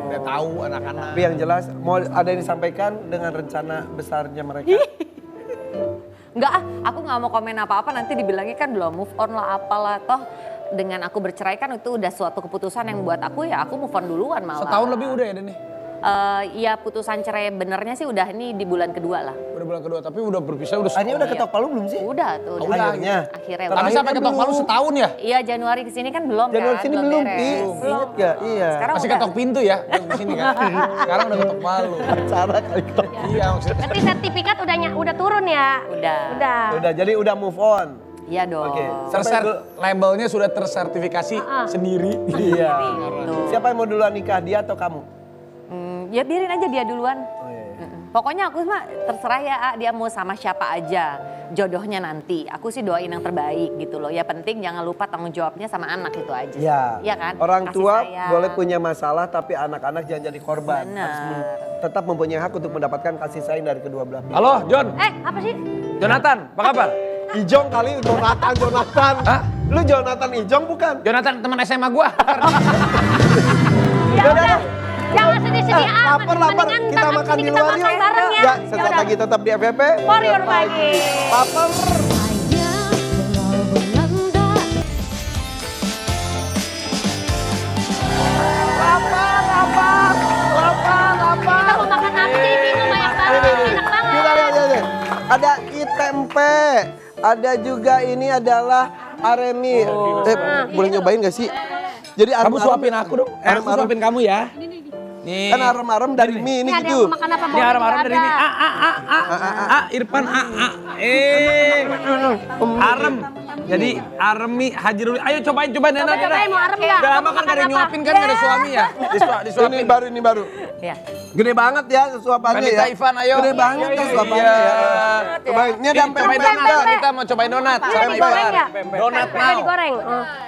udah tahu anak-anak. Tapi yang jelas, mau ada yang disampaikan dengan rencana besarnya mereka. Enggak aku nggak mau komen apa-apa nanti dibilangnya kan belum move on lah apalah. Toh dengan aku bercerai kan itu udah suatu keputusan yang buat aku ya aku move on duluan malah. Setahun lebih udah ya Deni? Iya putusan cerai benernya sih udah ini di bulan kedua lah. Udah bulan kedua, tapi udah berpisah udah Akhirnya udah Iya. ketok palu belum sih? Udah tuh. Oh, udah. Akhirnya. Tapi sampai kan ketok palu belum. setahun ya? Iya Januari kesini kan belum Januari kan. sini belum, beres. Pi. Ingat gak? Iya. Sekarang Masih udah. ketok pintu ya, di sini kan? Sekarang udah ketok palu. Cara kali ketok. Iya maksudnya. Tapi sertifikat udah turun ya? Udah. Udah, jadi udah move on. Iya dong. Oke. Labelnya sudah tersertifikasi sendiri. Iya. Tuh. Siapa yang mau duluan nikah, dia atau kamu? Ya biarin aja dia duluan. Oh iya. Pokoknya aku mah terserah ya dia mau sama siapa aja jodohnya nanti. Aku sih doain yang terbaik gitu loh. Ya penting jangan lupa tanggung jawabnya sama anak itu aja. Ya. Iya kan? Orang Kasih tua sayang. boleh punya masalah tapi anak-anak jangan jadi korban. Benar. Harus tetap mempunyai hak untuk mendapatkan kasih sayang dari kedua belah pihak. Halo John, Apa sih? Jonathan, apa kabar? Ijong kali, Jonathan. Hah? Lu Jonathan Ijong bukan? Jonathan teman SMA gua. Ya udah. Jangan sedih-sedih amat. Lapar, Mendingan kita ntar makan abis di ini kita luar makan yuk. bareng ya. Ya, sesaat lagi tetap di FVP. For your pagi. Lapar. Kita mau makan apa jadi bingung banyak banget. Enak banget. Kita lihat ini. Ada itempe. Ada juga ini adalah aremi. Boleh nyobain gak sih? Jadi Kamu suapin aku dong. Aku suapin kamu ya. Nih. Kan arem-arem dari mie ini Ini ada yang gitu. mau makan apa? Ini arem-arem dari ini. Irfan, Arem. Jadi Army Haji Ruli, ayo cobain Nena. Cobain, mau arem nggak? Udah lama kan gak ada nyuapin kan, gak ada suami ya. Disuapin. Ini baru. Ya. Gede banget ya suapannya Vanita ya. Ivan, ayo. Gede banget ya suapannya Iya. ya. Cobain, ini ada Cobain pempek donat, juga. kita mau cobain donat. Ini Sama digoreng Ivan. ya? Donat Pempeknya now. digoreng.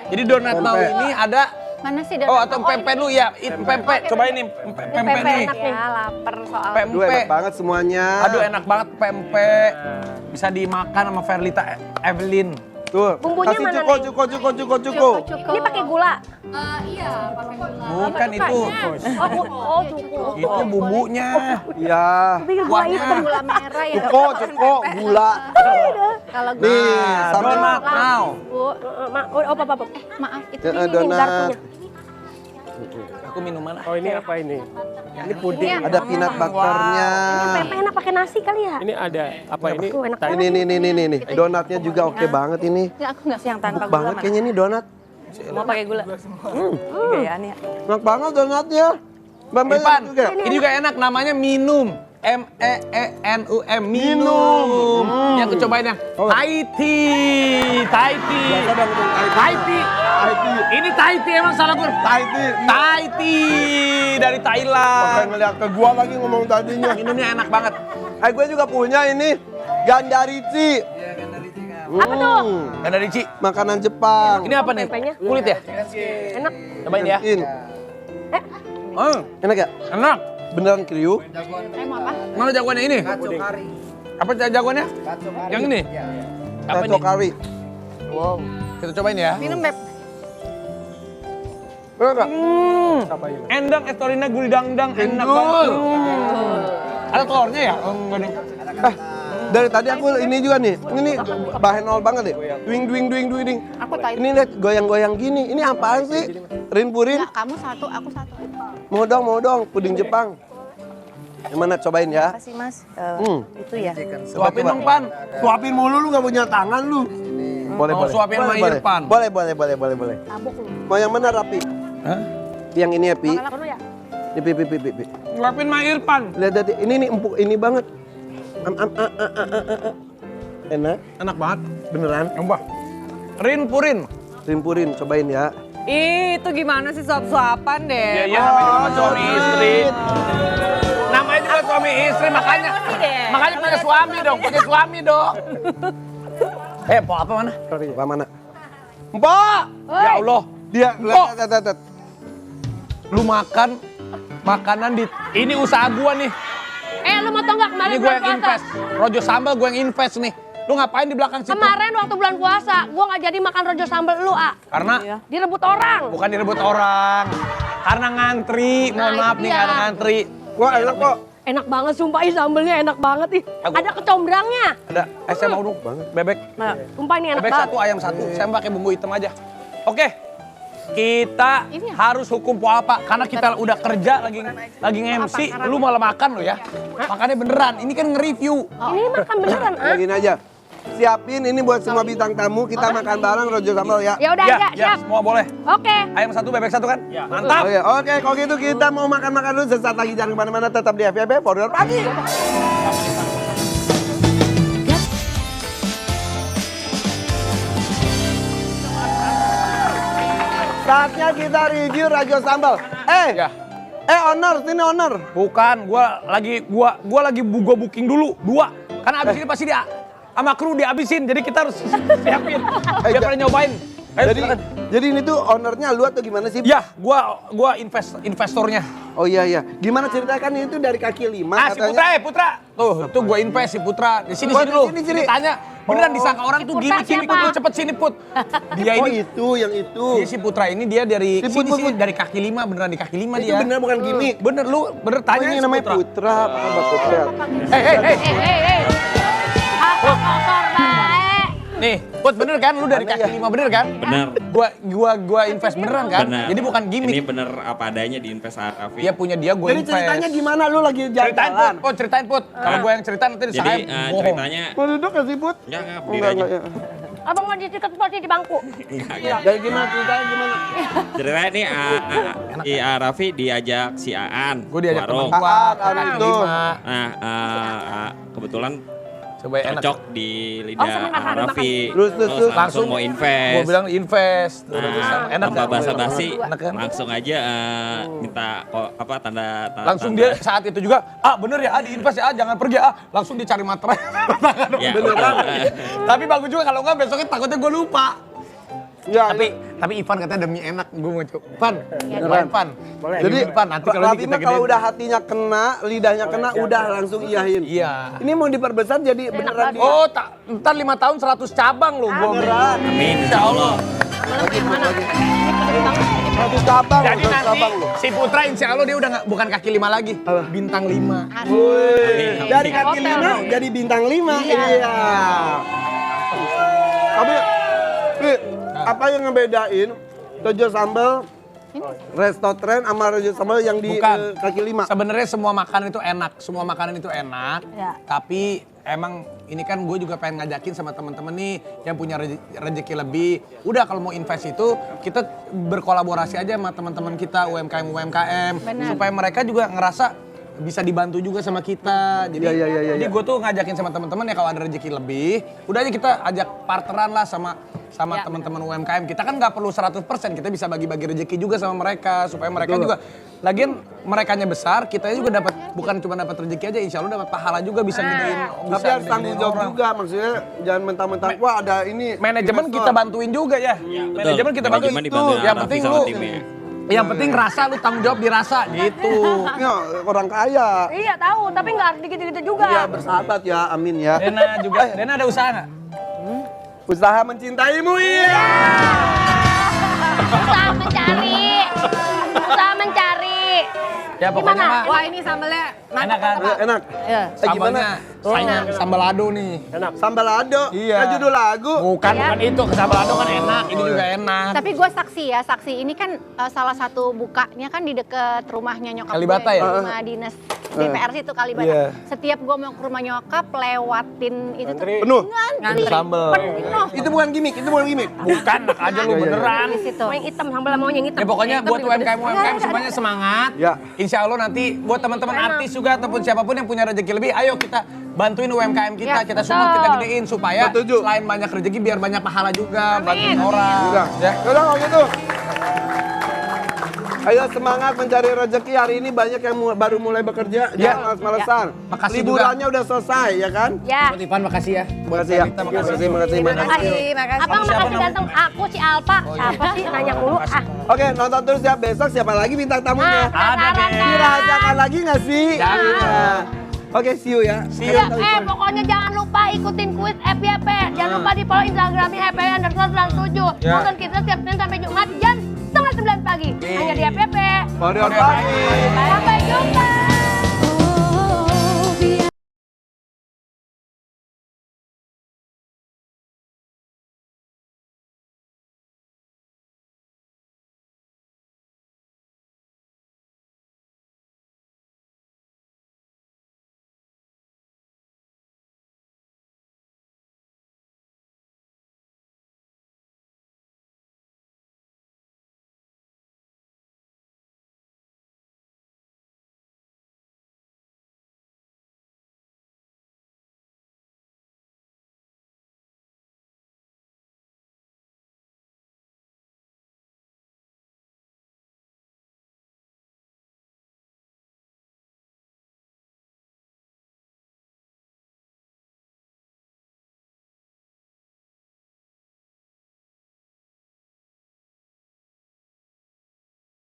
Jadi donat now Pempek. ini ada, Mana sih oh atau pempek dulu ya, pempek. Cobain nih, pempek Pempek nih. enak nih. Ya lapar soal. Aduh enak Pempek. banget semuanya. Aduh enak banget pempek. Bisa dimakan sama Verlita Evelyn. Tuh, Bumbunya kasih mana cuko. Ini pakai gula. Bukan itu. Oh, cukup. Itu bumbunya. Iya. Pikir gula hitam. Gula merah ya. Cuko, gula. Kalau Nih, Nah, sambil donat now. Oh, apa. Maaf, itu Ya, Ini donat. garpunya. Aku minum mana? Oh ini apa ini? Ini puding. Ada peanut butternya. Pempek enak pakai nasi kali ya? Ini ada apa ini? Tuh, enak Tadi Ini. Donatnya juga oke banget ini. Enggak, aku enggak sih yang tanpa Empuk gula banget mana? kayaknya ini donat. Mau pakai gula. Gayaan ya. Enak banget donatnya. Pempeknya Ivan, juga. ini juga enak namanya minum. MEENUM, minum. Yang kecobain yang Thai tea. Thai tea. Ini Thai tea emang salah gue. Thai tea. Thai tea dari Pakai Thailand. ngeliat ke gua lagi ngomong tadinya. Minumnya enak banget. Gue juga punya ini Gandarici. Apa tuh? Kan dari Ci. Makanan Jepang. Ini apa nih? Pempeknya. Kulit ya? Enak. Cobain ya. Enak ya? Enak. Beneran kriuk? Mana jagoannya ini? Apa jagoannya? Yang ini? Apa Tato ini? kari. Wow. Kita cobain ya. Minum Beb. Enak gak? Endang estorina guli dangdang enak banget. Ada telurnya ya? Oh, enggak nih. Dari tadi aku ini juga nih. Ini bahan nol banget deh. Duing. Aku tahu. Ini lihat goyang-goyang gini. Ini apaan sih? Rin-purin? Enggak, kamu satu, aku satu. Mau dong. Puding Jepang. Yang mana cobain ya? Apa sih Mas? Itu ya. Suapin dong, Pan. Suapin mulu lu gak punya tangan lu. Boleh, Mau suapin sama Irfan. Boleh. Tabuk lu. Mau yang mana Rapi? Hah? Yang ini ya, Pi. Makan apa ya? Ini Pi. Suapin sama Irfan. Lihat tadi, ini empuk ini banget. Enak, Enak banget. beneran. Coba. Rin-purin. Rin-purin, cobain ya. Ih, itu gimana sih suap-suapan deh? Iya, namanya juga suami istri. Namanya juga suami istri, makanya punya suami dong. Po apa mana? Apa mana? Mbak! Ya Allah, Dia, lihat. lu makan makanan di ini usaha gua nih. Lu mau tau nggak kemarin Ini gua bulan yang puasa? invest. Rojo sambal gua yang invest nih. Lu ngapain di belakang situ? Kemarin waktu bulan puasa, gua nggak jadi makan rojo sambal lu, Karena direbut orang. bukan direbut orang. Karena ngantri, mohon maaf nih karena ngantri. Wah, enak kok. Enak banget sumpah, ih sambelnya enak banget ih. Aku- Ada kecombrangnya. Ada, saya mau dong. Bebek. Sumpah ini enak Bebek banget. satu, ayam satu. Saya pakai bumbu hitam aja. Oke. Kita harus hukum Poapa karena kita udah kerja lagi nge-MC, lu malah makan lo ya. Makannya beneran. Ini kan nge-review. Ini makan beneran, Gini aja. Siapin ini buat semua bintang tamu, kita makan bareng rojo sambal ya. Ya udah, Ya, ya, siap. semua boleh. Oke. Ayam satu, bebek satu kan? Mantap. Oke, kalau gitu kita mau makan-makan dulu. Sesaat lagi jangan kemana-mana, tetap di FYP For Your Pagi. Saatnya kita review Rajo Sambal. Ya. Owner, sini owner. Bukan, gua lagi booking dulu 2. Karena abis ini pasti dia sama kru dihabisin. Jadi kita harus siapin. Biar pada nyobain. Ayo, silakan. Jadi ini tuh ownernya lu atau gimana sih? Ya, gua investornya. Oh iya. Gimana ceritakan ini tuh dari kaki 5 Ah, si Putra, Putra. Tuh gua invest si Putra. Di sini Oh, dulu. sini. Tanya, beneran disangka orang tuh Putra gini siapa? Put, cepet sini Put. Dia Oh ini itu, yang itu. dia si Putra ini dia dari Si Put, sini Put. dari kaki 5, beneran di kaki 5 Itu dia. bener bukan gimmick. Bener lu, bener Oh, tanya ini si namanya Putra, apa kabar Putra? Hei. Apa kotor bae. Nih, Put bener kan? Lu dari kaki 5 bener kan? Bener. Gua invest beneran kan? Bener. Jadi bukan Ini gimmick. bener apa adanya di Invest Arafi. Dia punya dia, gue Jadi invest. ceritanya gimana lu lagi Ceritain jalan? Put, ceritain Put. Kalau gue yang ceritain nanti Jadi disangka bohong. ceritanya Mau duduk gak sih Put? enggak berdiri aja. ya. Abang mau disikat posisi di bangku. Enggak. Jadi gimana ceritanya gimana? Ceritanya nih si Arafi diajak si Aan Gue diajak warung. teman gua Aan ke kaki itu. 5. Nah, kebetulan Supaya enak. cocok di lidah seneng kan hari Raffi. Terus langsung mau invest. Gue bilang invest. Enak Tanpa nggak? basa-basi, Enak kan? langsung aja minta tanda. Langsung dia saat itu juga, bener ya, diinvest ya, jangan pergi langsung dicari materai. Ya, Beneran. betul. Tapi bagus juga kalau nggak besoknya takutnya gue lupa. Ya, Tapi Ivan katanya demi enak, gue mau coba. Ivan, beneran. Ivan. Jadi Ivan, nanti kalau Raffi kita mah kalau gedein. udah hatinya kena, lidahnya kena, udah langsung iyahin. Iya. Ini mau diperbesar jadi beneran di... Oh, ntar 5 tahun 100 cabang loh. beneran. Amin, insya Allah. Satu cabang, Jadi satu nanti cabang loh. si Putra insya Allah dia udah bukan kaki 5 lagi, bintang 5. Wih, dari kaki 5 jadi bintang 5. Iya. Tapi, apa yang ngebedain Rojo Sambal resto tren sama Rojo Sambal yang di Bukan. kaki 5? Sebenarnya semua makanan itu enak, Ya. tapi emang ini kan gue juga pengen ngajakin sama temen-temen nih yang punya rezeki lebih. Udah kalau mau invest itu kita berkolaborasi aja sama teman-teman kita UMKM supaya mereka juga ngerasa bisa dibantu juga sama kita. Jadi, jadi gue tuh ngajakin sama teman-teman ya kalau ada rezeki lebih, udah aja kita ajak partneran lah sama teman-teman UMKM. Kita kan nggak perlu 100%, kita bisa bagi-bagi rezeki juga sama mereka supaya mereka juga. Lagian merekanya besar, kita juga dapat bukan cuma dapat rezeki aja, insya Allah dapat pahala juga bisa gedein. Tapi harus tanggung jawab juga, maksudnya jangan mentang-mentang wah ada ini. Manajemen kita bantuin juga ya. Manajemen kita bantuin. Manajemen dibantuin Yang Raffi penting sama lu timnya. yang penting rasa lu tanggung jawab dirasa gitu. Ya, orang kaya. Iya tahu, tapi nggak harus gitu-gitu juga. Iya bersahabat ya, amin ya. Dena ada usaha nggak? Usaha mencintaimu iya. Usaha mencari. Usaha mencari. Ya pokoknya mah Wah ini sambelnya enak kan? Enak. Iya. Gimana? Sambalnya sambal lado nih. Sambal ado. Iya. Kan judul lagu. Bukan itu, sambal lado kan enak, ini juga enak. Tapi gue saksi ini kan salah satu bukanya kan di deket rumahnya nyokap Kalibata gue, ya? di rumah dinas DPR situ Kalibata. Iya. Setiap gue mau ke rumah nyokap lewatin itu tuh Penuh. ngantri. Sambal. Penuh. Itu bukan gimmick, itu bukan gimmick. Bukan, enak aja lu beneran. Di situ. Mau yang hitam, sambal mau yang hitam. Ya pokoknya Yang hitam buat juga UMKM semuanya semangat. Ya. Insya Allah nanti buat teman-teman artis juga ataupun siapapun yang punya rezeki lebih, ayo kita bantuin UMKM kita, Ya, kita support, kita gedein supaya Setuju. selain banyak rezeki biar banyak pahala juga, bantuin orang. Udah. Ya. Udah kalau gitu. Ayo semangat mencari rezeki, hari ini banyak yang baru mulai bekerja, Ya. jangan males-malesan. Makasih Liburannya udah selesai ya kan? Ya. Buat Ivan makasih ya. Makasih ya. Makasih. Makasih. Abang makasih datang. Aku si Alpa. Siapa sih nanya mulu? Oke, nonton terus ya besok siapa lagi bintang tamunya? Penasaran kan? Dirahasiakan lagi nggak sih? Jangan. Oke, see you ya. See you. Pokoknya jangan lupa ikutin kuis FYP. Jangan lupa di follow Instagramnya FYP_97. Nonton kita setiap Senin sampai Jumat jam 8:30 pagi. Hanya di FYP. Warrior pagi. Sampai jumpa.